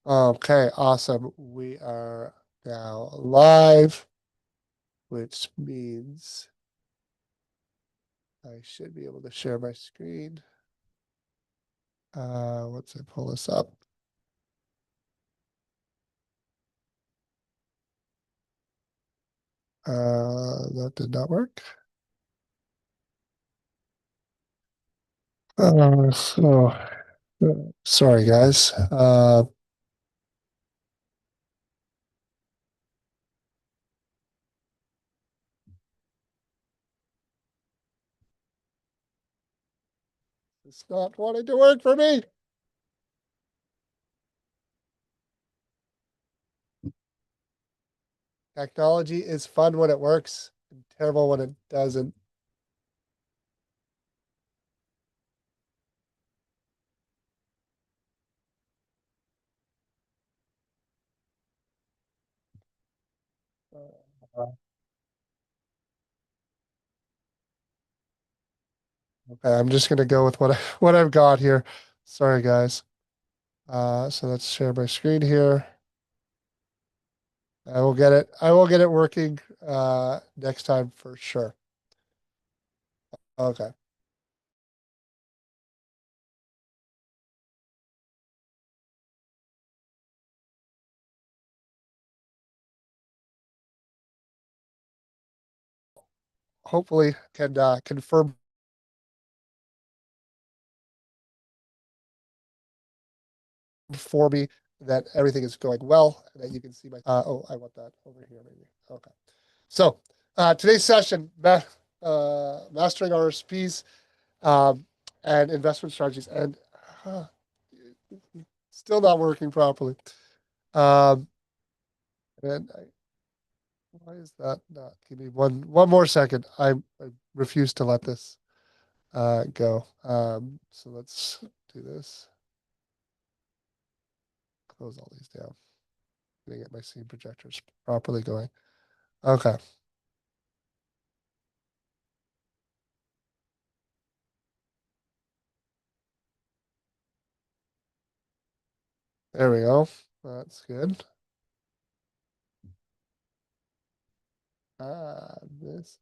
Okay, awesome. We are now live, which means I should be able to share my screen. Once I pull this up. That did not work. Sorry, guys. It's not wanting to work for me. Technology is fun when it works, and terrible when it doesn't. Uh, okay, I'm just gonna go with what I've got here. Sorry, guys. So let's share my screen here. I will get it. I will get it working next time for sure. Okay. Hopefully can confirm for me that everything is going well, that you can see my oh, I want that over here maybe. Okay. So today's session, mastering RRSPs and investment strategies, and uh, still not working properly. Um, and why is that not? Give me one more second. I refuse to let this go. So let's do this. Close all these down. Gonna get my scene projectors properly going. Okay, there we go. That's good. This.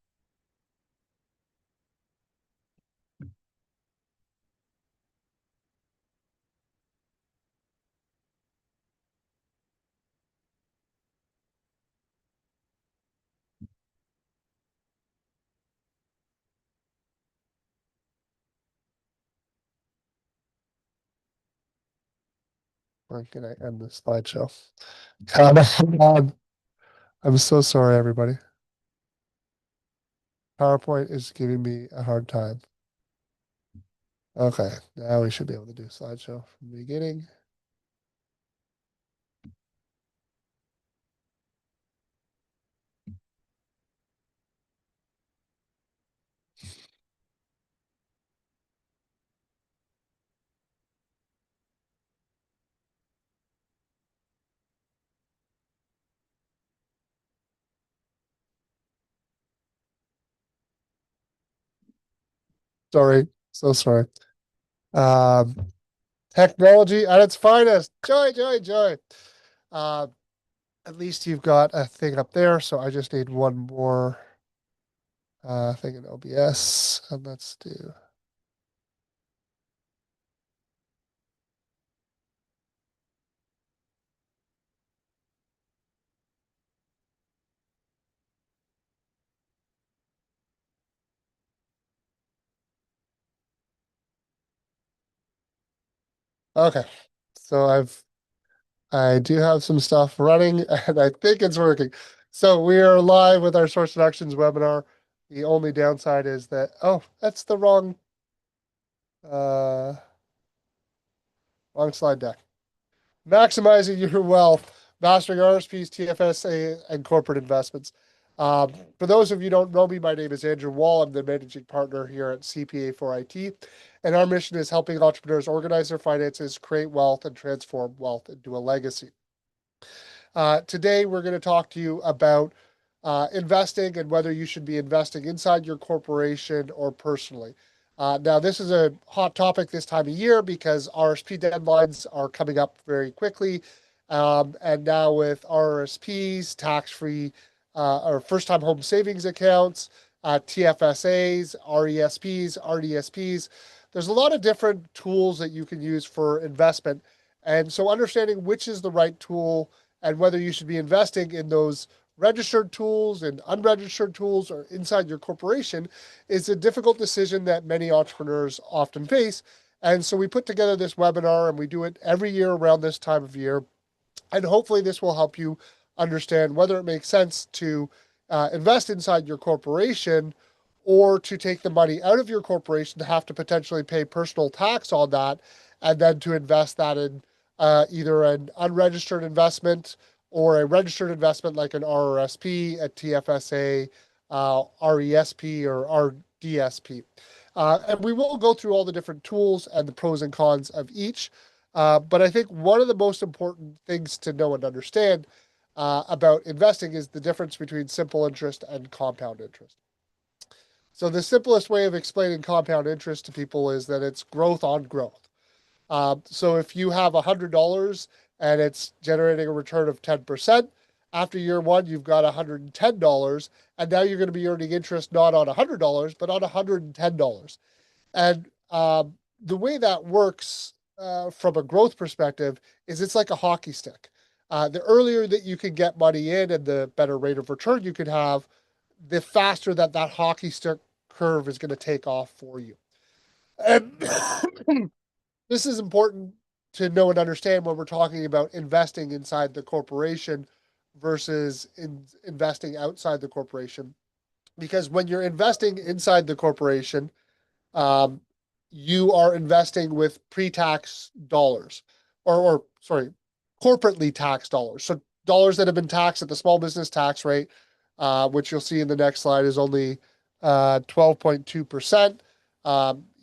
When can I end this slideshow? Come on. I'm so sorry, everybody. PowerPoint is giving me a hard time. Okay, now we should be able to do slideshow from the beginning. Sorry, so sorry. Um, Technology at its finest. Joy, joy, joy. Uh, at least you've got a thing up there. So I just need one more thing in OBS. And let's do. Okay. So I do have some stuff running and I think it's working. So we are live with our source actions webinar. The only downside is that, oh, that's the uh, wrong slide deck. Maximizing your wealth, mastering RSPs, TFSA, and corporate investments. For those of you who don't know me, my name is Andrew Wall. I'm the managing partner here at CPA for IT. And our mission is helping entrepreneurs organize their finances, create wealth, and transform wealth into a legacy. Today, we're going to talk to you about investing and whether you should be investing inside your corporation or personally. Now, this is a hot topic this time of year because RSP deadlines are coming up very quickly. And now with RRSPs, tax-free or first-time home savings accounts, TFSAs, RESPs, RDSPs, there's a lot of different tools that you can use for investment. And so understanding which is the right tool and whether you should be investing in those registered tools and unregistered tools or inside your corporation is a difficult decision that many entrepreneurs often face. And so we put together this webinar and we do it every year around this time of year. And hopefully this will help you understand whether it makes sense to invest inside your corporation or to take the money out of your corporation to have to potentially pay personal tax on that and then to invest that in either an unregistered investment or a registered investment like an RRSP, a TFSA, RESP, or RDSP. And we will go through all the different tools and the pros and cons of each. But I think one of the most important things to know and understand about investing is the difference between simple interest and compound interest. So the simplest way of explaining compound interest to people is that it's growth on growth. So if you have $100 and it's generating a return of 10%, after year one, you've got $110, and now you're going to be earning interest not on $100, but on $110. And the way that works from a growth perspective is it's like a hockey stick. The earlier that you can get money in and the better rate of return you can have, the faster that that hockey stick curve is going to take off for you. And this is important to know and understand when we're talking about investing inside the corporation versus investing outside the corporation. Because when you're investing inside the corporation, um, you are investing with pre-tax dollars or sorry, corporately taxed dollars. So dollars that have been taxed at the small business tax rate, which you'll see in the next slide is only 12.2%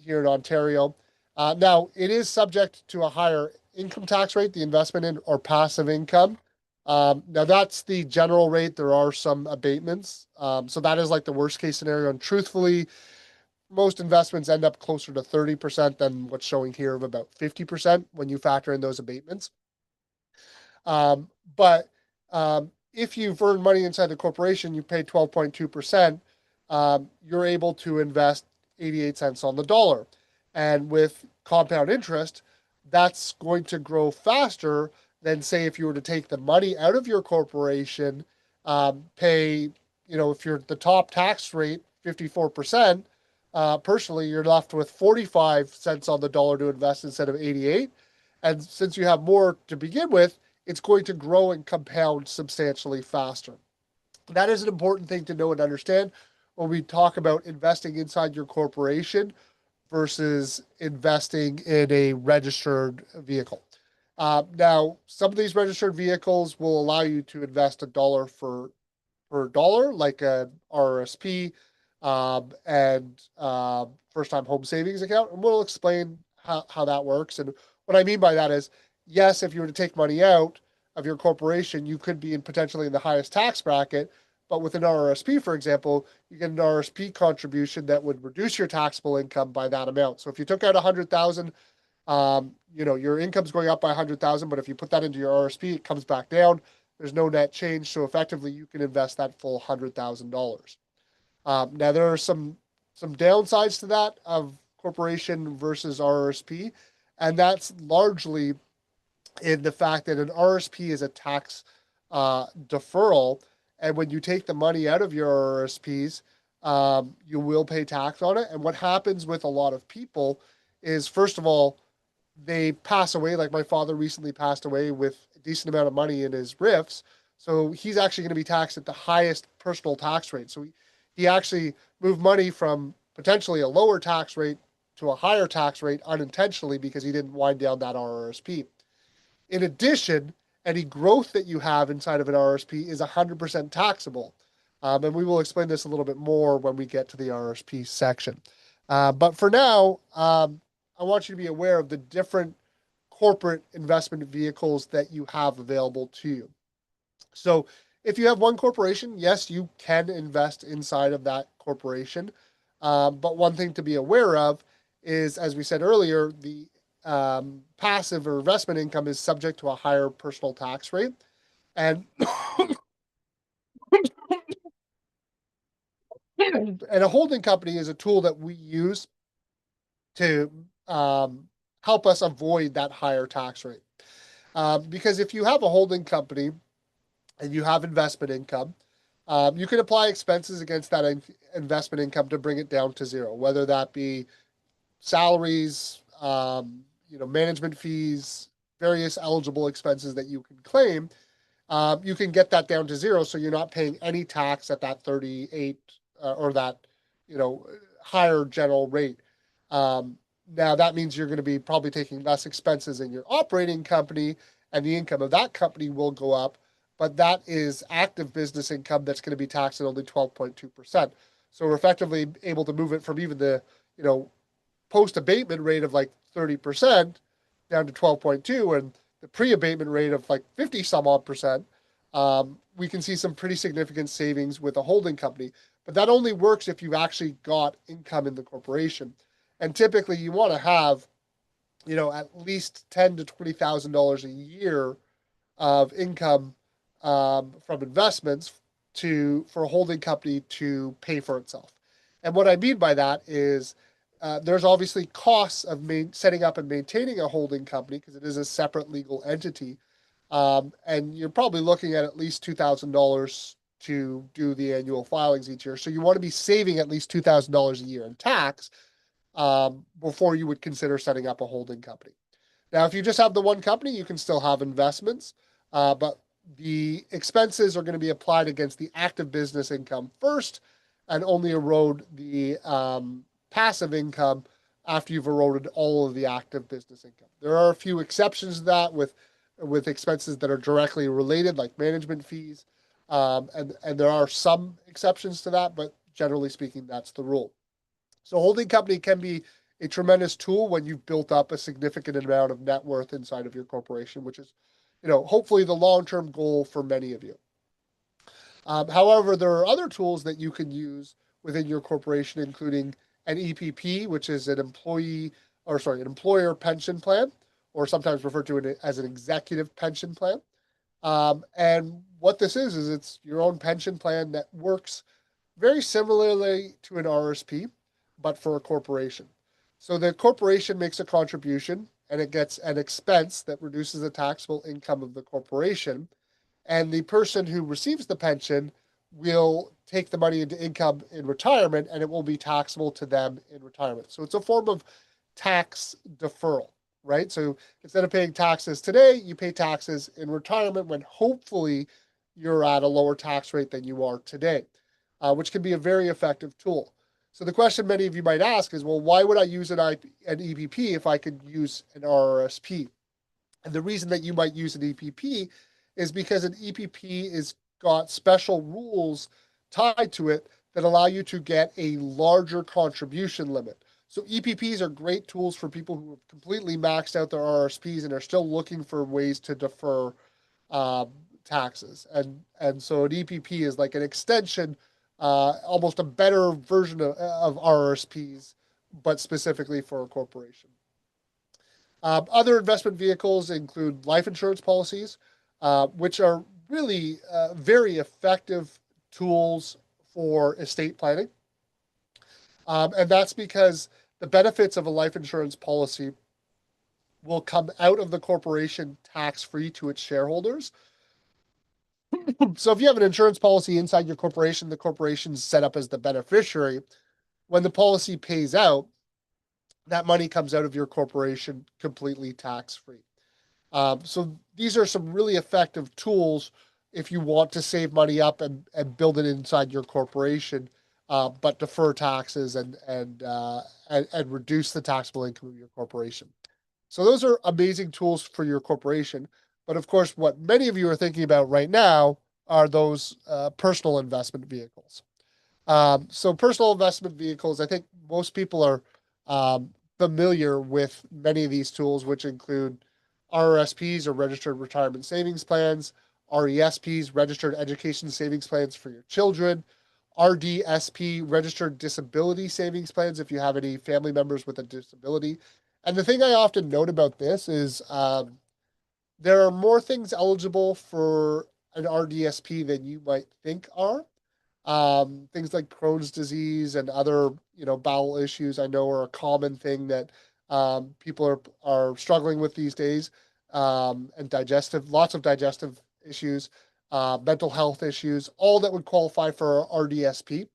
here in Ontario. Now, it is subject to a higher income tax rate, the investment in or passive income. Now, that's the general rate. There are some abatements. So that is like the worst case scenario. And truthfully, most investments end up closer to 30% than what's showing here of about 50% when you factor in those abatements. But if you've earned money inside the corporation, you pay 12.2%, you're able to invest 88 cents on the dollar. And with compound interest, that's going to grow faster than, say, if you were to take the money out of your corporation, pay, if you're the top tax rate, 54%, personally, you're left with 45 cents on the dollar to invest instead of 88. And since you have more to begin with, it's going to grow and compound substantially faster. That is an important thing to know and understand when we talk about investing inside your corporation versus investing in a registered vehicle. Now, some of these registered vehicles will allow you to invest a dollar per dollar, like an RRSP and first-time home savings account. And we'll explain how that works. And what I mean by that is, yes, if you were to take money out of your corporation, you could be potentially in the highest tax bracket. But with an RRSP, for example, you get an RRSP contribution that would reduce your taxable income by that amount. So if you took out 100,000, your income's going up by 100,000, but if you put that into your RRSP, it comes back down. There's no net change, so effectively you can invest that full $100,000. Now there are some downsides to that of corporation versus RRSP, and that's largely in the fact that an RRSP is a tax deferral, and when you take the money out of your RRSPs, you will pay tax on it. And what happens with a lot of people is, first of all, they pass away. Like my father recently passed away with a decent amount of money in his RIFs. So he's actually going to be taxed at the highest personal tax rate. So he actually moved money from potentially a lower tax rate to a higher tax rate unintentionally because he didn't wind down that RRSP. In addition, any growth that you have inside of an RRSP is 100% taxable. And we will explain this a little bit more when we get to the RRSP section. But for now, I want you to be aware of the different corporate investment vehicles that you have available to you. So if you have one corporation, yes, you can invest inside of that corporation. But one thing to be aware of is, as we said earlier, the passive or investment income is subject to a higher personal tax rate. And and a holding company is a tool that we use to help us avoid that higher tax rate. Because if you have a holding company and you have investment income, you can apply expenses against that investment income to bring it down to zero, whether that be salaries, management fees, various eligible expenses that you can claim. You can get that down to zero, so you're not paying any tax at that 38 or that higher general rate. Um, Now that means you're going to be probably taking less expenses in your operating company, and the income of that company will go up. But that is active business income that's going to be taxed at only 12.2%. So we're effectively able to move it from even the post abatement rate of like 30% down to 12.2, and the pre abatement rate of like 50 some odd percent. We can see some pretty significant savings with a holding company. But that only works if you've actually got income in the corporation. And typically you want to have, at least ten to $20,000 a year of income from investments for a holding company to pay for itself. And what I mean by that is there's obviously costs of setting up and maintaining a holding company because it is a separate legal entity. And you're probably looking at least $2,000 to do the annual filings each year. So you want to be saving at least $2,000 a year in tax before you would consider setting up a holding company. Now, if you just have the one company, you can still have investments, but the expenses are going to be applied against the active business income first and only erode the passive income after you've eroded all of the active business income. There are a few exceptions to that with expenses that are directly related, like management fees, and there are some exceptions to that, but generally speaking, that's the rule. So holding company can be a tremendous tool when you've built up a significant amount of net worth inside of your corporation, which is, hopefully the long-term goal for many of you. However, there are other tools that you can use within your corporation, including an EPP, which is an employer pension plan, or sometimes referred to as an executive pension plan. And what this is it's your own pension plan that works very similarly to an RRSP, but for a corporation. So the corporation makes a contribution and it gets an expense that reduces the taxable income of the corporation. And the person who receives the pension will take the money into income in retirement and it will be taxable to them in retirement. So it's a form of tax deferral, right? So instead of paying taxes today, you pay taxes in retirement when hopefully you're at a lower tax rate than you are today, which can be a very effective tool. So the question many of you might ask is, well, why would I use an EPP if I could use an RRSP? And the reason that you might use an EPP is because an EPP is got special rules tied to it that allow you to get a larger contribution limit. So EPPs are great tools for people who have completely maxed out their RRSPs and are still looking for ways to defer taxes. And so an EPP is like an extension, almost a better version of RRSPs, but specifically for a corporation. Other investment vehicles include life insurance policies, which are really very effective tools for estate planning. And that's because the benefits of a life insurance policy will come out of the corporation tax-free to its shareholders. So if you have an insurance policy inside your corporation, the corporation's set up as the beneficiary. When the policy pays out, that money comes out of your corporation completely tax-free. So these are some really effective tools if you want to save money up and build it inside your corporation, but defer taxes and reduce the taxable income of your corporation. So those are amazing tools for your corporation. But of course, what many of you are thinking about right now are those personal investment vehicles. So personal investment vehicles, I think most people are familiar with many of these tools, which include RRSPs or registered retirement savings plans, RESPs, registered education savings plans for your children, RDSP, registered disability savings plans if you have any family members with a disability, And the thing I often note about this is there are more things eligible for an RDSP than you might think are. Things like Crohn's disease and other, bowel issues I know are a common thing that people are struggling with these days. And lots of digestive issues, mental health issues, all that would qualify for RDSP.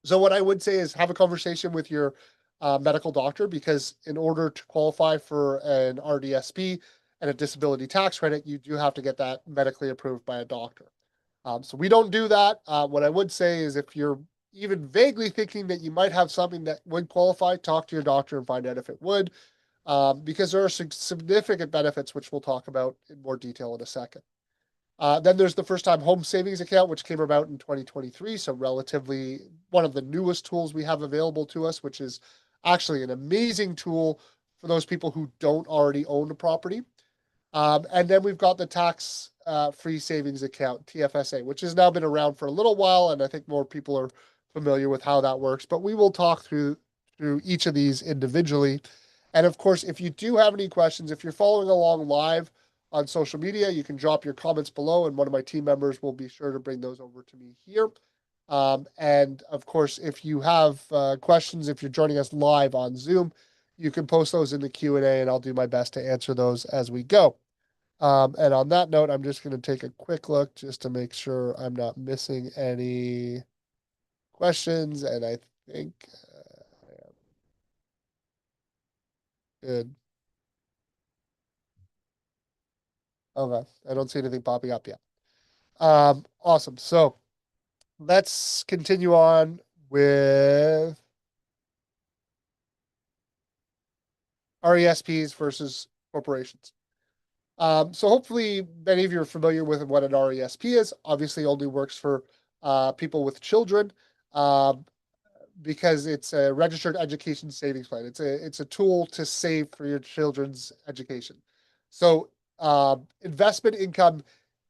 So what I would say is have a conversation with your medical doctor, because in order to qualify for an RDSP and a disability tax credit, you do have to get that medically approved by a doctor. So we don't do that. What I would say is if you're even vaguely thinking that you might have something that would qualify, talk to your doctor and find out if it would, because there are significant benefits, which we'll talk about in more detail in a second. Then there's the first time home savings account, which came about in 2023. So relatively one of the newest tools we have available to us, which is actually an amazing tool for those people who don't already own a property. And then we've got the tax free savings account, TFSA, which has now been around for a little while. And I think more people are familiar with how that works. But we will talk through each of these individually. And of course, if you do have any questions, if you're following along live on social media, you can drop your comments below, and one of my team members will be sure to bring those over to me here. And of course, if you have questions, if you're joining us live on Zoom, you can post those in the Q&A, and I'll do my best to answer those as we go. And on that note, I'm just going to take a quick look just to make sure I'm not missing any questions. And I think good. Okay, I don't see anything popping up yet. Awesome. So let's continue on with RESPs versus corporations. So hopefully many of you are familiar with what an RESP is. Obviously, only works for people with children. Because it's a registered education savings plan. It's a tool to save for your children's education. So investment income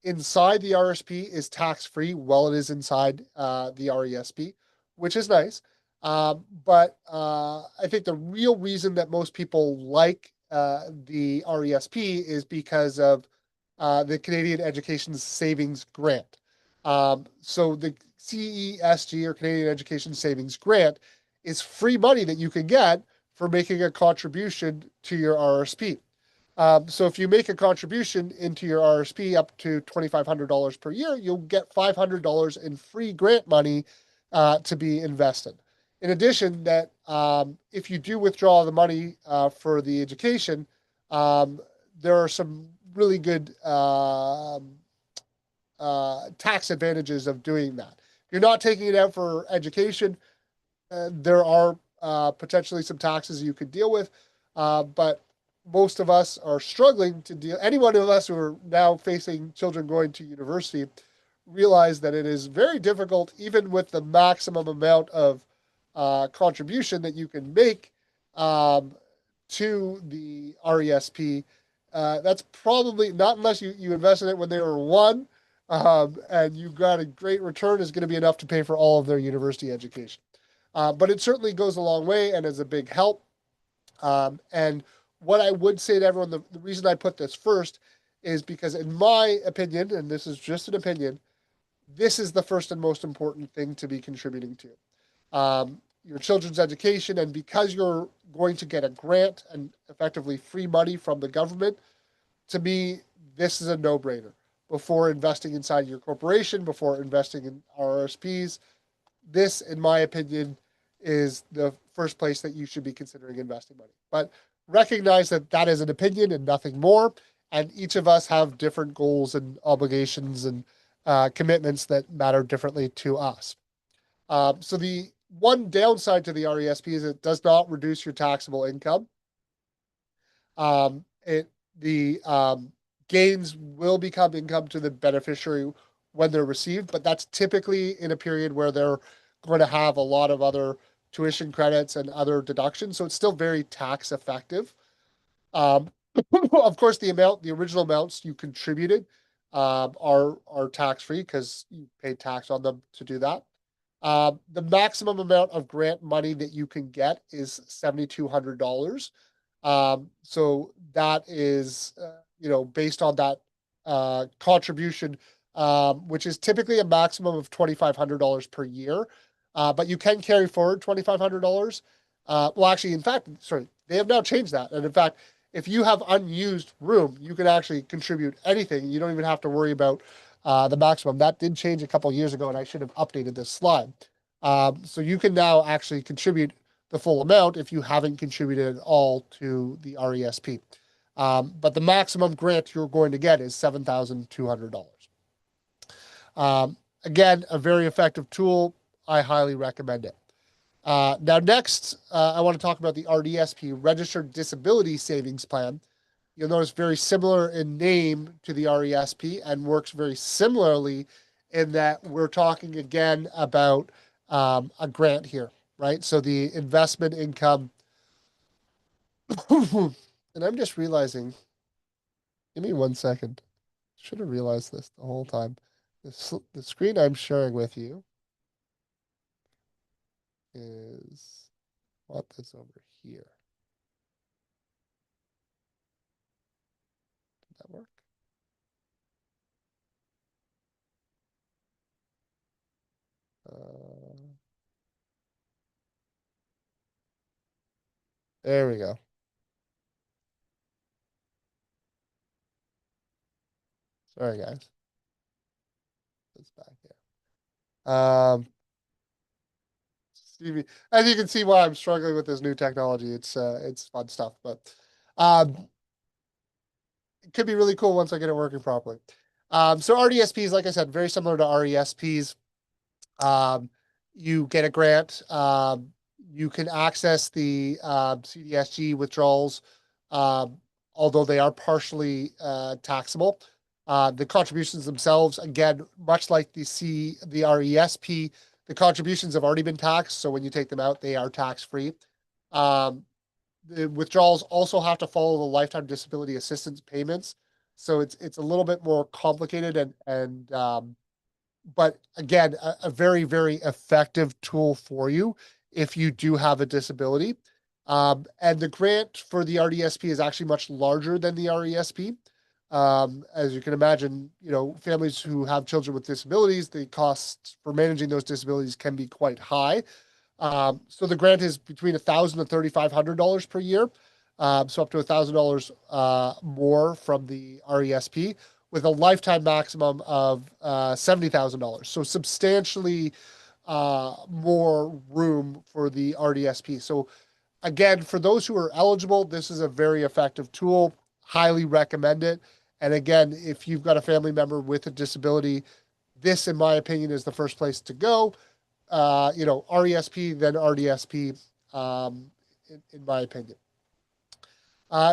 inside the RSP is tax free while it is inside the RESP, which is nice. But I think the real reason that most people like the RESP is because of the Canadian Education Savings Grant. So the CESG, or Canadian Education Savings Grant, is free money that you can get for making a contribution to your RSP. So if you make a contribution into your RSP up to $2,500 per year, you'll get $500 in free grant money to be invested. In addition, that if you do withdraw the money for the education, there are some really good tax advantages of doing that. If you're not taking it out for education, there are potentially some taxes you could deal with, but most of us are struggling to deal. Any one of us who are now facing children going to university realize that it is very difficult, even with the maximum amount of contribution that you can make to the RESP. That's probably not, unless you invest in it when they were one, and you got a great return, is going to be enough to pay for all of their university education. But it certainly goes a long way and is a big help. And what I would say to everyone, the reason I put this first is because, in my opinion, and this is just an opinion, this is the first and most important thing to be contributing to. Your children's education, and because you're going to get a grant and effectively free money from the government, to me, this is a no-brainer. Before investing inside your corporation, before investing in RRSPs, this, in my opinion, is the first place that you should be considering investing money. But recognize that that is an opinion and nothing more. And each of us have different goals and obligations and commitments that matter differently to us. So the one downside to the RESP is it does not reduce your taxable income. The gains will become income to the beneficiary when they're received, but that's typically in a period where they're going to have a lot of other tuition credits and other deductions. So it's still very tax effective. Um, of course, the original amounts you contributed are tax free because you paid tax on them to do that. The maximum amount of grant money that you can get is $7,200. So that is, based on that contribution, which is typically a maximum of $2,500 per year. But you can carry forward $2,500. Well, actually, in fact, sorry, they have now changed that. And in fact, if you have unused room, you can actually contribute anything. You don't even have to worry about the maximum. That did change a couple of years ago, and I should have updated this slide. So you can now actually contribute the full amount if you haven't contributed at all to the RESP. But the maximum grant you're going to get is $7,200. Again, a very effective tool. I highly recommend it. Now, next, I want to talk about the RDSP, Registered Disability Savings Plan. You'll notice very similar in name to the RESP and works very similarly in that we're talking again about a grant here, right? So the investment income, and I'm just realizing, give me 1 second. Should have realized this the whole time. The screen I'm sharing with you is what this over here. Did that work? There we go. Sorry, guys. It's back here. As you can see why I'm struggling with this new technology. It's fun stuff, but um, it could be really cool once I get it working properly. So RDSPs, like I said, very similar to RESPs. Um, you get a grant. You can access the CDSG withdrawals, um, although they are partially taxable. The contributions themselves, again, much like the RESP, the contributions have already been taxed. So when you take them out, they are tax free. Um, the withdrawals also have to follow the lifetime disability assistance payments. So it's a little bit more complicated and but again, a very, very effective tool for you if you do have a disability. And the grant for the RDSP is actually much larger than the RESP. As you can imagine, families who have children with disabilities, the costs for managing those disabilities can be quite high. So the grant is between $1,000 and $3,500 per year, so up to $1,000 more from the RESP, with a lifetime maximum of $70,000. So substantially more room for the RDSP. So again, for those who are eligible, this is a very effective tool. Highly recommend it. And again, if you've got a family member with a disability, this, in my opinion, is the first place to go. RESP, then RDSP, in my opinion.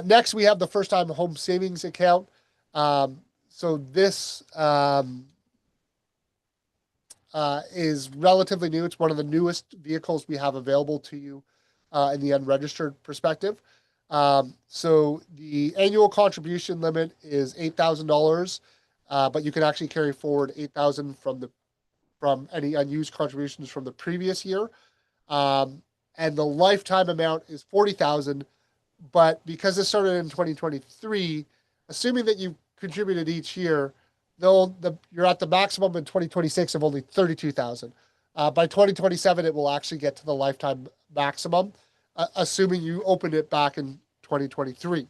Next, we have the first time home savings account. So this is relatively new. It's one of the newest vehicles we have available to you in the unregistered perspective. So the annual contribution limit is $8,000, but you can actually carry forward $8,000 from any unused contributions from the previous year. And the lifetime amount is $40,000, but because this started in 2023, assuming that you contributed each year, you're at the maximum in 2026 of only 32,000. By 2027, it will actually get to the lifetime maximum, assuming you opened it back in 2023.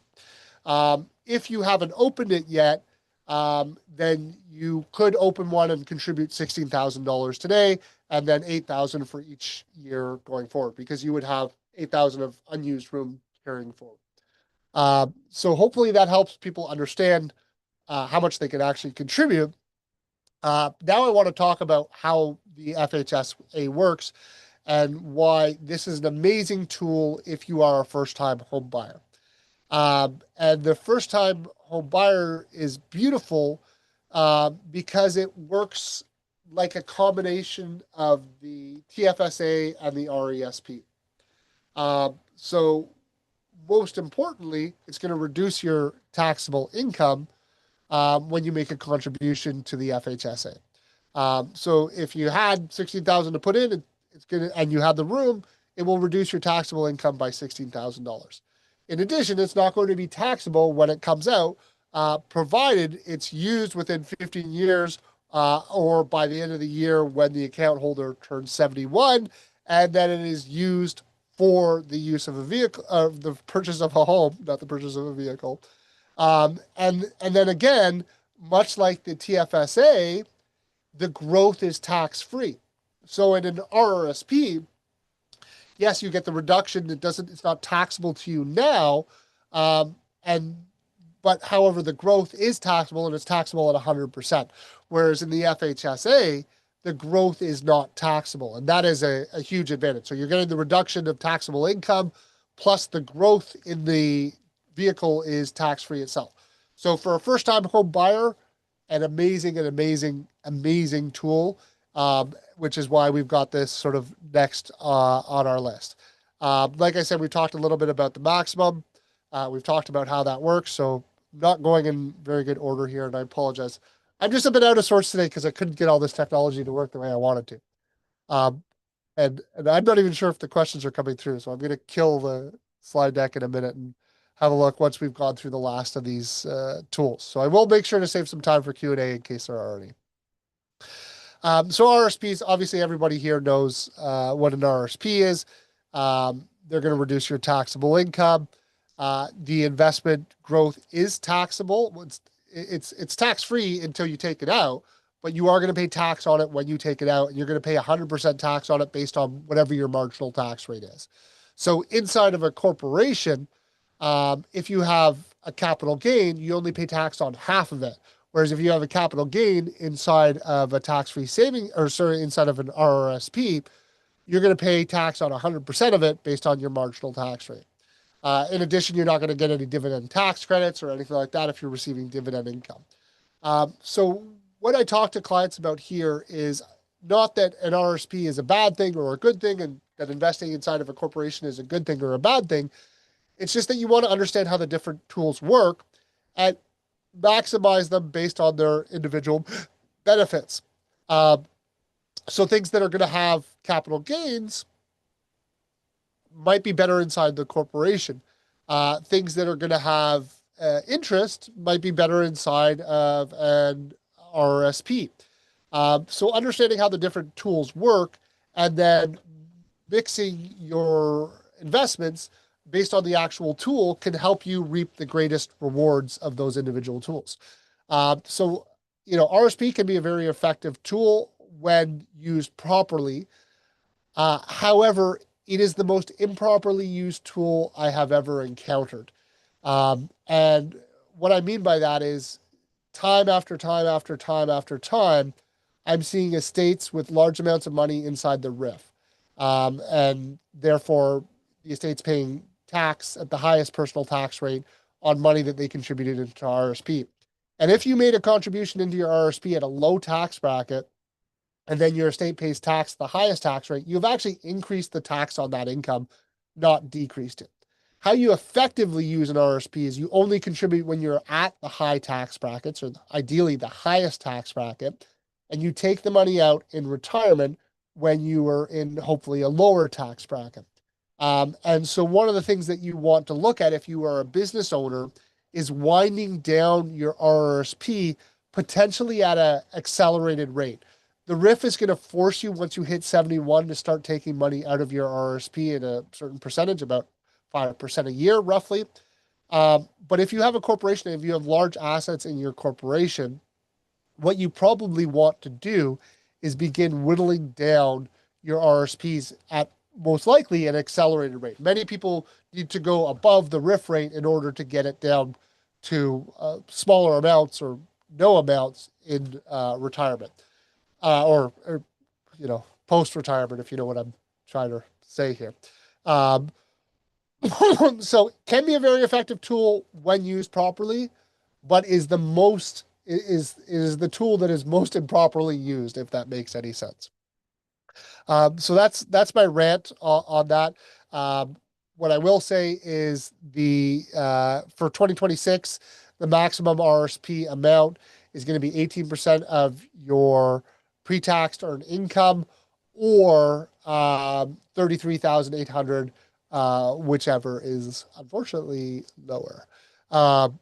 If you haven't opened it yet, then you could open one and contribute $16,000 today, and then 8,000 for each year going forward, because you would have 8,000 of unused room carrying forward. So hopefully that helps people understand how much they can actually contribute. Now I want to talk about how the FHSA works and why this is an amazing tool if you are a first-time home buyer. And the first-time home buyer is beautiful because it works like a combination of the TFSA and the RESP. So most importantly, it's going to reduce your taxable income when you make a contribution to the FHSA. So if you had 16,000 to put in, and you have the room, it will reduce your taxable income by $16,000. In addition, it's not going to be taxable when it comes out, provided it's used within 15 years or by the end of the year when the account holder turns 71, and then it is used for the use of a vehicle, of the purchase of a home, not the purchase of a vehicle. And then again, much like the TFSA, the growth is tax free. So in an RRSP, yes, you get the reduction. It's not taxable to you now. Um, and but however, the growth is taxable and it's taxable at 100%. Whereas in the FHSA, the growth is not taxable. And that is a huge advantage. So you're getting the reduction of taxable income plus the growth in the vehicle is tax-free itself. So for a first-time home buyer, an amazing tool, which is why we've got this sort of next on our list. Like I said, we talked a little bit about the maximum. We've talked about how that works. So not going in very good order here, and I apologize. I'm just a bit out of sorts today because I couldn't get all this technology to work the way I wanted to. Um, and I'm not even sure if the questions are coming through. So I'm going to kill the slide deck in a minute and have a look once we've gone through the last of these tools. So I will make sure to save some time for Q&A in case there are any. So RRSPs, obviously everybody here knows what an RRSP is. They're going to reduce your taxable income. The investment growth is taxable. It's tax-free until you take it out, but you are going to pay tax on it when you take it out, and you're going to pay 100% tax on it based on whatever your marginal tax rate is. So inside of a corporation, if you have a capital gain, you only pay tax on half of it. Whereas if you have a capital gain inside of a tax-free saving, or sorry, inside of an RRSP, you're going to pay tax on 100% of it based on your marginal tax rate. In addition, you're not going to get any dividend tax credits or anything like that if you're receiving dividend income. So what I talk to clients about here is not that an RRSP is a bad thing or a good thing, and that investing inside of a corporation is a good thing or a bad thing. It's just that you want to understand how the different tools work and maximize them based on their individual benefits. So things that are going to have capital gains might be better inside the corporation. Things that are going to have interest might be better inside of an RRSP. So understanding how the different tools work and then mixing your investments based on the actual tool can help you reap the greatest rewards of those individual tools. So, RSP can be a very effective tool when used properly. However, it is the most improperly used tool I have ever encountered. And what I mean by that is time after time after time after time, I'm seeing estates with large amounts of money inside the RIF. And therefore, the estate's paying tax at the highest personal tax rate on money that they contributed into RSP. And if you made a contribution into your RSP at a low tax bracket, and then your estate pays tax at the highest tax rate, you've actually increased the tax on that income, not decreased it. How you effectively use an RSP is you only contribute when you're at the high tax brackets, or ideally the highest tax bracket, and you take the money out in retirement when you are in hopefully a lower tax bracket. And so one of the things that you want to look at if you are a business owner is winding down your RRSP potentially at an accelerated rate. The RIF is going to force you once you hit 71 to start taking money out of your RRSP at a certain percentage, about 5% a year roughly. But if you have a corporation, if you have large assets in your corporation, what you probably want to do is begin whittling down your RSPs at most likely an accelerated rate. Many people need to go above the RIF rate in order to get it down to smaller amounts or no amounts in retirement or post-retirement, if you know what I'm trying to say here. So can be a very effective tool when used properly, but is the tool that is most improperly used, if that makes any sense. So that's my rant on that. What I will say is for 2026, the maximum RSP amount is going to be 18% of your pre-tax earned income, or 33,800 whichever is unfortunately lower.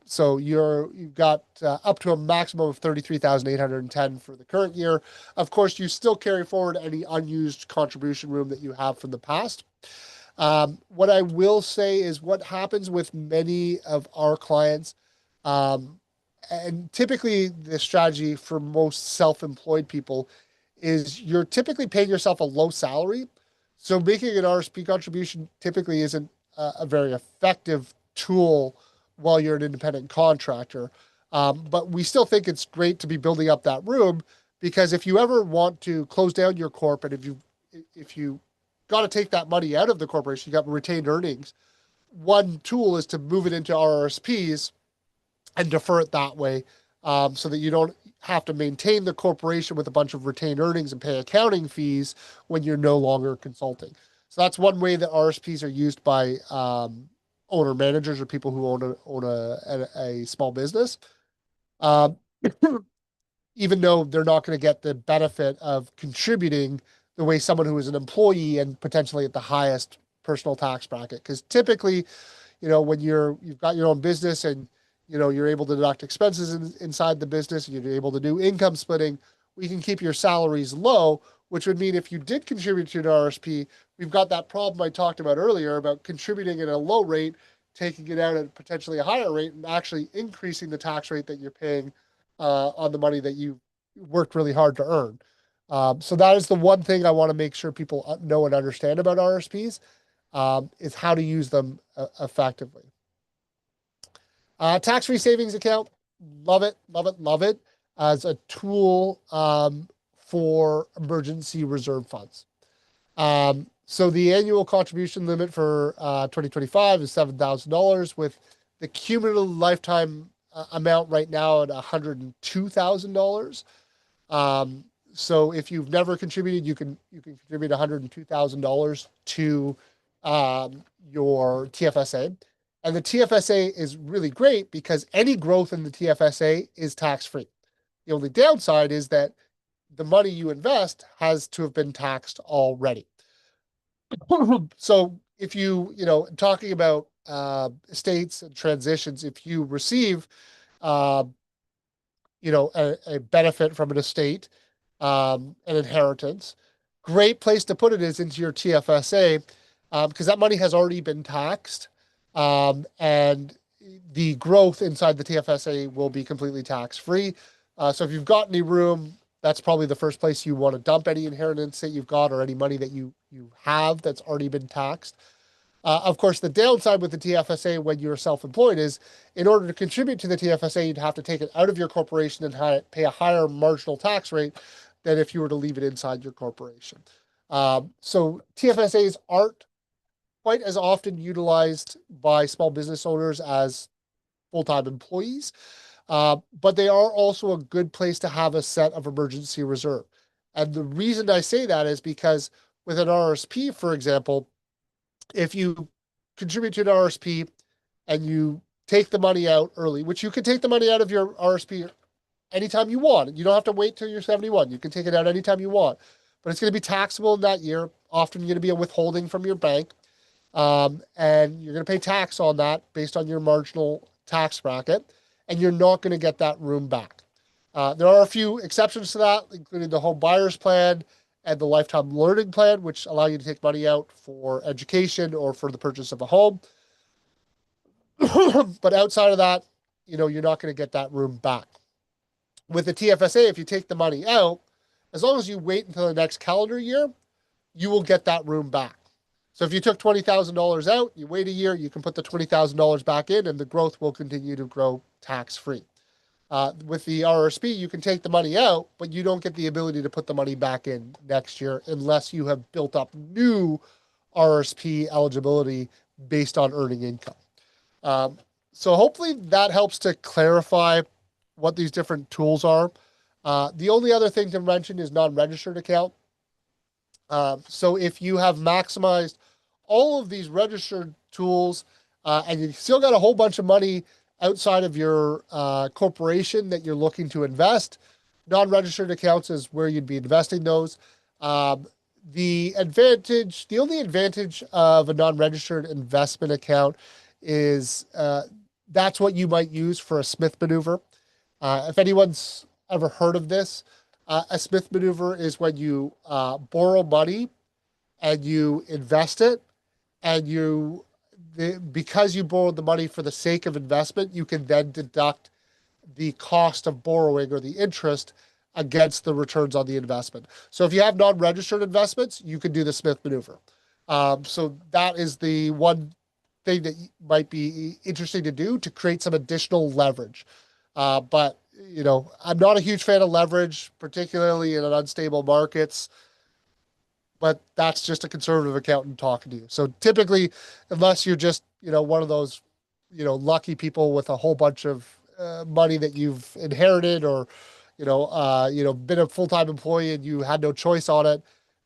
So you've got up to a maximum of 33,810 for the current year. Of course, you still carry forward any unused contribution room that you have from the past. What I will say is what happens with many of our clients, um, and typically the strategy for most self-employed people is you're typically paying yourself a low salary. So making an RSP contribution typically isn't a very effective tool while you're an independent contractor. But we still think it's great to be building up that room because if you ever want to close down your corp and if you got to take that money out of the corporation, you got retained earnings. One tool is to move it into RRSPs and defer it that way, so that you don't have to maintain the corporation with a bunch of retained earnings and pay accounting fees when you're no longer consulting. So that's one way that RSPs are used by owner managers or people who own a small business. Um, Even though they're not going to get the benefit of contributing the way someone who is an employee and potentially at the highest personal tax bracket. Because typically, when you've got your own business and you're able to deduct expenses inside the business and you're able to do income splitting, we can keep your salaries low, which would mean if you did contribute to an RSP, we've got that problem I talked about earlier about contributing at a low rate, taking it out at potentially a higher rate, and actually increasing the tax rate that you're paying on the money that you worked really hard to earn. So that is the one thing I want to make sure people know and understand about RSPs, is how to use them effectively. Tax-free savings account, love it, love it, love it as a tool for emergency reserve funds. So the annual contribution limit for 2025 is $7,000 with the cumulative lifetime amount right now at $102,000. So if you've never contributed, you can contribute $102,000 to your TFSA. And the TFSA is really great because any growth in the TFSA is tax free. The only downside is that the money you invest has to have been taxed already. So if talking about estates and transitions, if you receive uh, a benefit from an estate, an inheritance. Great place to put it is into your TFSA, because that money has already been taxed, and the growth inside the TFSA will be completely tax free. So if you've got any room, that's probably the first place you want to dump any inheritance that you've got or any money that you have that's already been taxed. Of course, the downside with the TFSA when you're self-employed is in order to contribute to the TFSA, you'd have to take it out of your corporation and pay a higher marginal tax rate than if you were to leave it inside your corporation. So TFSAs aren't quite as often utilized by small business owners as full-time employees, but they are also a good place to have a set of emergency reserve. And the reason I say that is because with an RSP, for example, if you contribute to an RSP and you take the money out early, which you can take the money out of your RSP anytime you want. You don't have to wait till you're 71. You can take it out anytime you want, but it's going to be taxable in that year. Often you're going to be a withholding from your bank, and you're going to pay tax on that based on your marginal tax bracket, and you're not going to get that room back. There are a few exceptions to that, including the home buyer's plan and the lifetime learning plan, which allow you to take money out for education or for the purchase of a home. But outside of that, you're not going to get that room back. With the TFSA, if you take the money out, as long as you wait until the next calendar year, you will get that room back. So if you took $20,000 out, you wait a year, you can put the $20,000 back in, and the growth will continue to grow tax-free. With the RRSP, you can take the money out, but you don't get the ability to put the money back in next year unless you have built up new RRSP eligibility based on earning income. So hopefully that helps to clarify what these different tools are. The only other thing to mention is non-registered account. So if you have maximized all of these registered tools, and you've still got a whole bunch of money outside of your corporation that you're looking to invest, non-registered accounts is where you'd be investing those. the only advantage of a non-registered investment account is that's what you might use for a Smith maneuver. If anyone's ever heard of this, a Smith maneuver is when you borrow money and you invest it, and because you borrowed the money for the sake of investment, you can then deduct the cost of borrowing or the interest against the returns on the investment. So if you have non-registered investments, you can do the Smith maneuver. So that is the one thing that might be interesting to do to create some additional leverage. But I'm not a huge fan of leverage, particularly in an unstable markets. But that's just a conservative accountant talking to you. So typically, unless you're just one of those lucky people with a whole bunch of money that you've inherited, or been a full-time employee and you had no choice on it,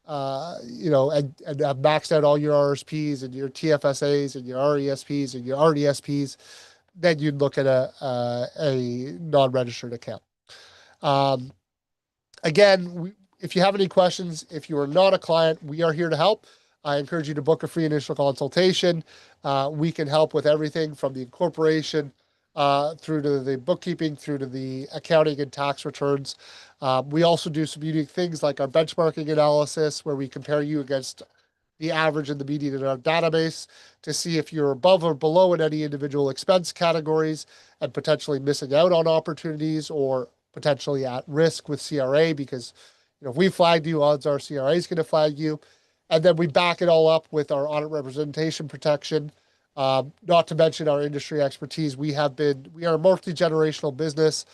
and have maxed out all your RRSPs and your TFSAs and your RESPs and your RDSPs, then you'd look at a non-registered account. Again, if you have any questions, if you are not a client, we are here to help. I encourage you to book a free initial consultation. We can help with everything from the incorporation through to the bookkeeping, through to the accounting and tax returns. We also do some unique things like our benchmarking analysis, where we compare you against the average and the median in our database to see if you're above or below in any individual expense categories and potentially missing out on opportunities, or potentially at risk with CRA, because if we flagged you, odds are CRA is going to flag you. And then we back it all up with our audit representation protection. Not to mention our industry expertise. We are a multi-generational business.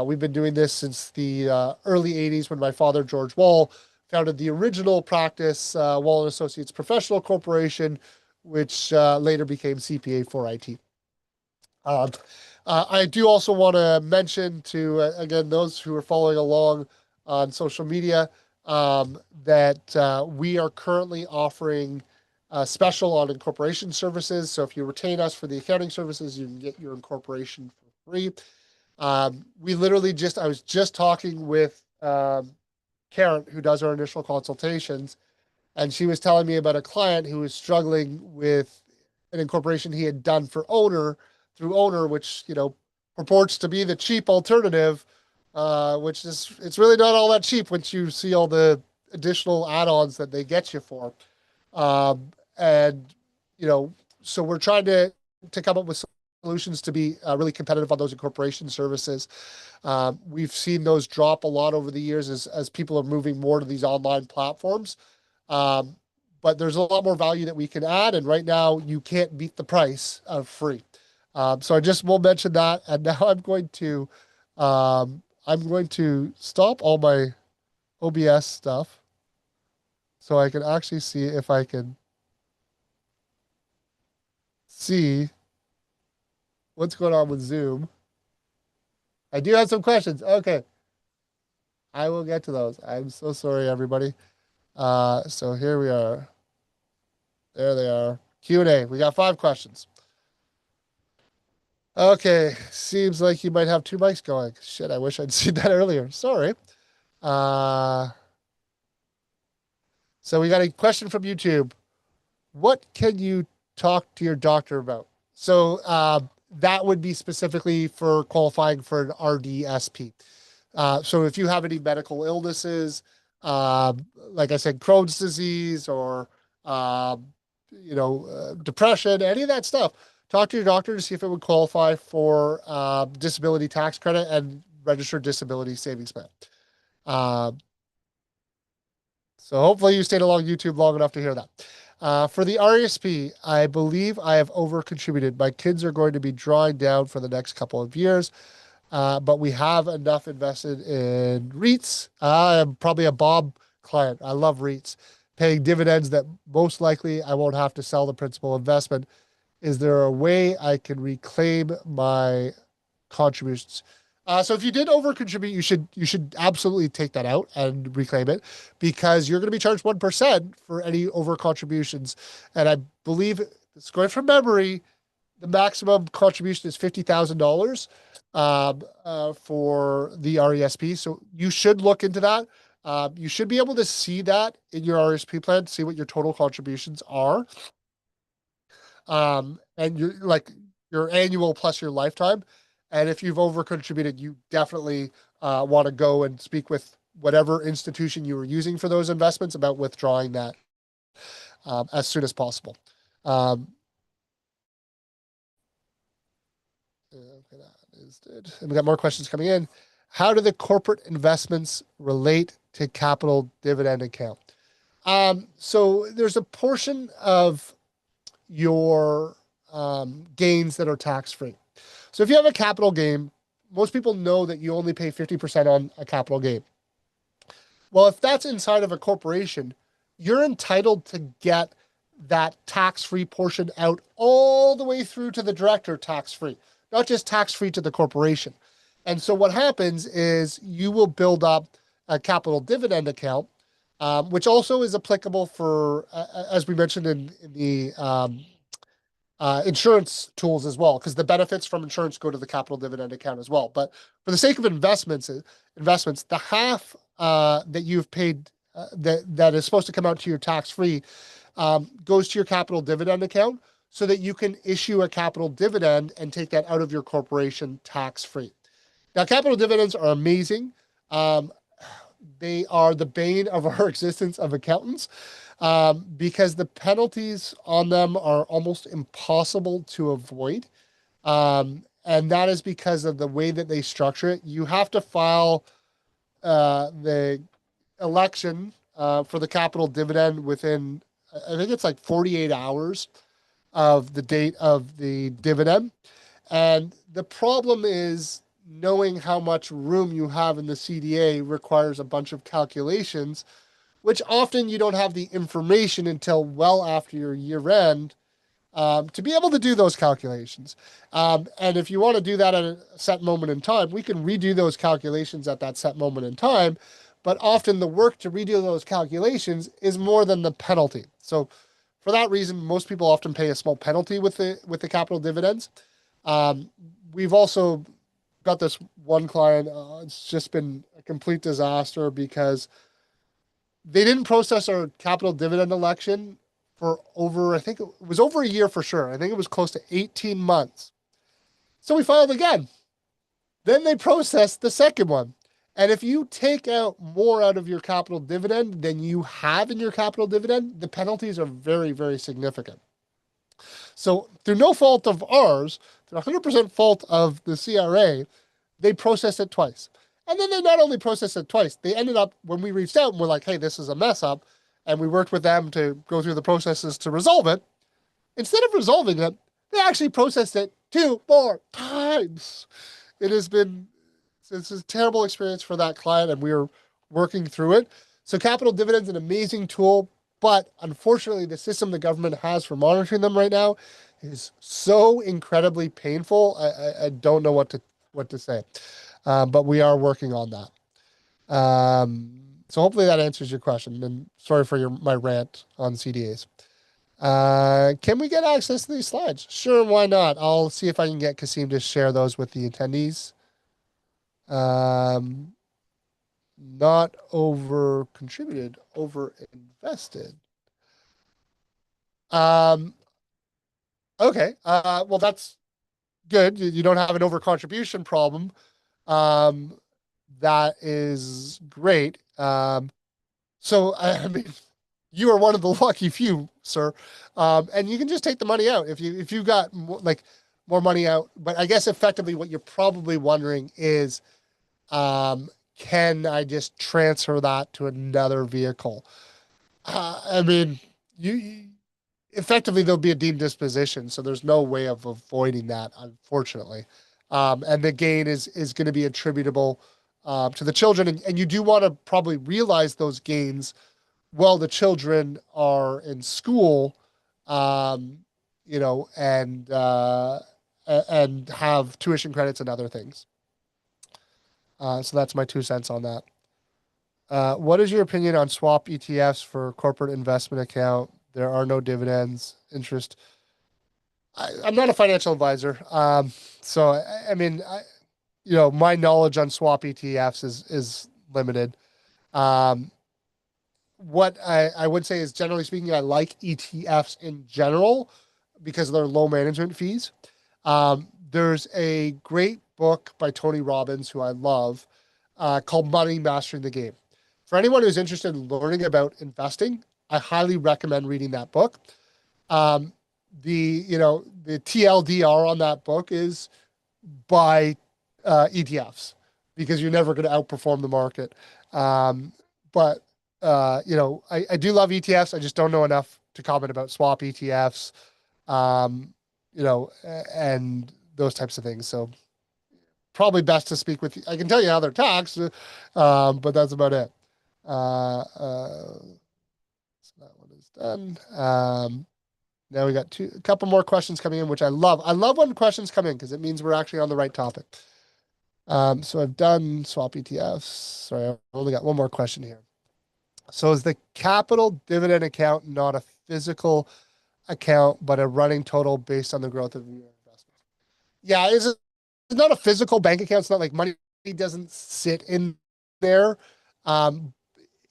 We've been doing this since the early 80s, when my father, George Wall, founded the original practice, Wall and Associates Professional Corporation, which later became CPA for IT. I do also want to mention to, again, those who are following along on social media, that we are currently offering a special on incorporation services. So if you retain us for the accounting services, you can get your incorporation for free. I was just talking with Karen, who does our initial consultations, and she was telling me about a client who was struggling with an incorporation he had done for through owner, which purports to be the cheap alternative, which it's really not all that cheap once you see all the additional add-ons that they get you for. And so we're trying to come up with solutions to be really competitive on those incorporation services. We've seen those drop a lot over the years as people are moving more to these online platforms. But there's a lot more value that we can add, and right now you can't beat the price of free. So I just will mention that, and now I'm going to stop all my OBS stuff so I can actually see if I can see what's going on with Zoom. I do have some questions. Okay. I will get to those. I'm so sorry, everybody. So here we are. There they are. Q&A. We got 5 questions. Okay. Seems like you might have 2 mics going. Shit, I wish I'd seen that earlier. Sorry. So we got a question from YouTube. What can you talk to your doctor about? So that would be specifically for qualifying for an RDSP. So if you have any medical illnesses, like I said, Crohn's disease, or depression, any of that stuff, talk to your doctor to see if it would qualify for disability tax credit and registered disability savings plan. So hopefully you stayed along YouTube long enough to hear that. For the RRSP, I believe I have over-contributed. My kids are going to be drawing down for the next couple of years, but we have enough invested in REITs. I'm probably a Bob client. I love REITs, paying dividends that most likely I won't have to sell the principal investment. Is there a way I can reclaim my contributions? So if you did over contribute, you should absolutely take that out and reclaim it, because you're going to be charged 1% for any over contributions. And I believe, it's going from memory, the maximum contribution is $50,000 for the RESP. So you should look into that. You should be able to see that in your RSP plan to see what your total contributions are. And your like your annual plus your lifetime. And if you've over contributed, you definitely want to go and speak with whatever institution you were using for those investments about withdrawing that as soon as possible. Um, okay, that is good. And we got more questions coming in. How do the corporate investments relate to capital dividend account? So there's a portion of your gains that are tax free. So if you have a capital gain, most people know that you only pay 50% on a capital gain. Well, if that's inside of a corporation, you're entitled to get that tax-free portion out all the way through to the director tax-free, not just tax-free to the corporation. And so what happens is you will build up a capital dividend account, which also is applicable for, as we mentioned in the insurance tools as well, because the benefits from insurance go to the capital dividend account as well. But for the sake of investments, the half that you've paid that is supposed to come out to your tax free goes to your capital dividend account so that you can issue a capital dividend and take that out of your corporation tax free. Now, capital dividends are amazing. Um, they are the bane of our existence of accountants because the penalties on them are almost impossible to avoid. And that is because of the way that they structure it. You have to file the election for the capital dividend within, I think it's like 48 hours of the date of the dividend. And the problem is knowing how much room you have in the CDA requires a bunch of calculations, which often you don't have the information until well after your year end to be able to do those calculations. And if you want to do that at a set moment in time, we can redo those calculations at that set moment in time. But often the work to redo those calculations is more than the penalty. So for that reason, most people often pay a small penalty with the capital dividends. We've also got this one client. It's just been a complete disaster because they didn't process our capital dividend election for over, I think it was over a year for sure. I think it was close to 18 months. So we filed again. Then they processed the second one. And if you take out more out of your capital dividend than you have in your capital dividend, the penalties are very, very significant. So through no fault of ours, through 100% fault of the CRA, they processed it twice. And then they not only processed it twice, they ended up, when we reached out and we're like, hey, this is a mess up, and we worked with them to go through the processes to resolve it, instead of resolving it, they actually processed it 2 more times. It has been, it's a terrible experience for that client, and we are working through it. So capital dividends, an amazing tool, but unfortunately, the system the government has for monitoring them right now is so incredibly painful. I don't know what to say, but we are working on that. So hopefully that answers your question. And sorry for my rant on CDAs. Can we get access to these slides? Sure, why not? I'll see if I can get Kasim to share those with the attendees. Not over contributed, over invested. Okay. Well, that's good. You don't have an over contribution problem. Um, that is great. So I mean, you are one of the lucky few, sir. And you can just take the money out if you got more money out. But I guess effectively, what you're probably wondering is, can I just transfer that to another vehicle? I mean, you effectively there'll be a deemed disposition, so there's no way of avoiding that, unfortunately. And the gain is going to be attributable to the children, and you do want to probably realize those gains while the children are in school, um, and have tuition credits and other things. So that's my 2 cents on that. What is your opinion on swap ETFs for corporate investment account? There are no dividends, interest. I'm not a financial advisor, so I mean, my knowledge on swap ETFs is limited. Um, what I would say is, generally speaking, I like ETFs in general because of their low management fees. There's a great book by Tony Robbins, who I love, called Money Mastering the Game. For anyone who's interested in learning about investing, I highly recommend reading that book. Um, the TLDR on that book is buy ETFs, because you're never going to outperform the market. But I do love ETFs. I just don't know enough to comment about swap ETFs, um, and those types of things. So probably best to speak with you. I can tell you how they're taxed, but that's about it. So that one is done. Now we got a couple more questions coming in, which I love. I love when questions come in because it means we're actually on the right topic. So I've done swap ETFs. Sorry, I've only got one more question here. So is the capital dividend account not a physical account, but a running total based on the growth of your investment? Yeah, it's not a physical bank account. It's not like money doesn't sit in there. Um,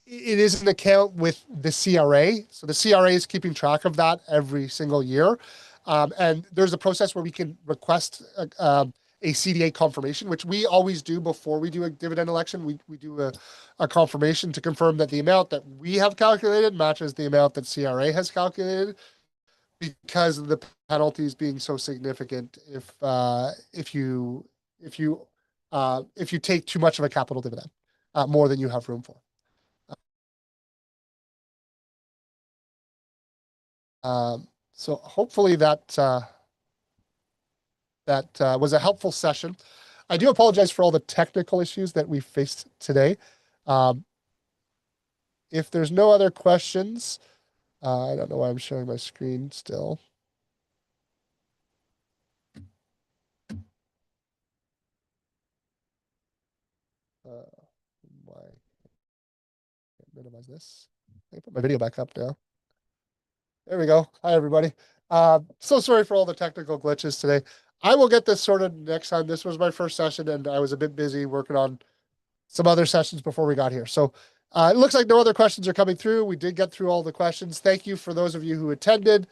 it is an account with the CRA. So the CRA is keeping track of that every single year. And there's a process where we can request a CDA confirmation, which we always do before we do a dividend election. We do a confirmation to confirm that the amount that we have calculated matches the amount that CRA has calculated, because of the penalties being so significant if you take too much of a capital dividend, more than you have room for. So hopefully that was a helpful session. I do apologize for all the technical issues that we faced today. Um, if there's no other questions, I don't know why I'm showing my screen still. Why can't minimize this? I put my video back up now. There we go. Hi, everybody. So sorry for all the technical glitches today. I will get this sorted next time. This was my first session, and I was a bit busy working on some other sessions before we got here. So it looks like no other questions are coming through. We did get through all the questions. Thank you for those of you who attended.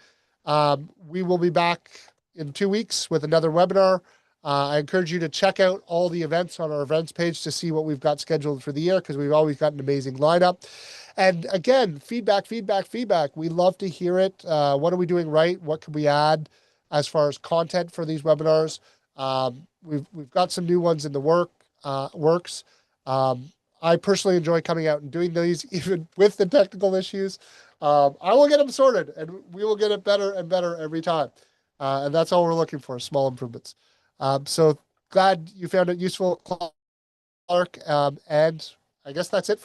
We will be back in 2 weeks with another webinar. I encourage you to check out all the events on our events page to see what we've got scheduled for the year, because we've always got an amazing lineup. And again, feedback, feedback, feedback. We love to hear it. What are we doing right? What can we add as far as content for these webinars? We've got some new ones in the works. I personally enjoy coming out and doing these, even with the technical issues. I will get them sorted, and we will get it better and better every time. And that's all we're looking for, small improvements. So glad you found it useful, Clark. And I guess that's it for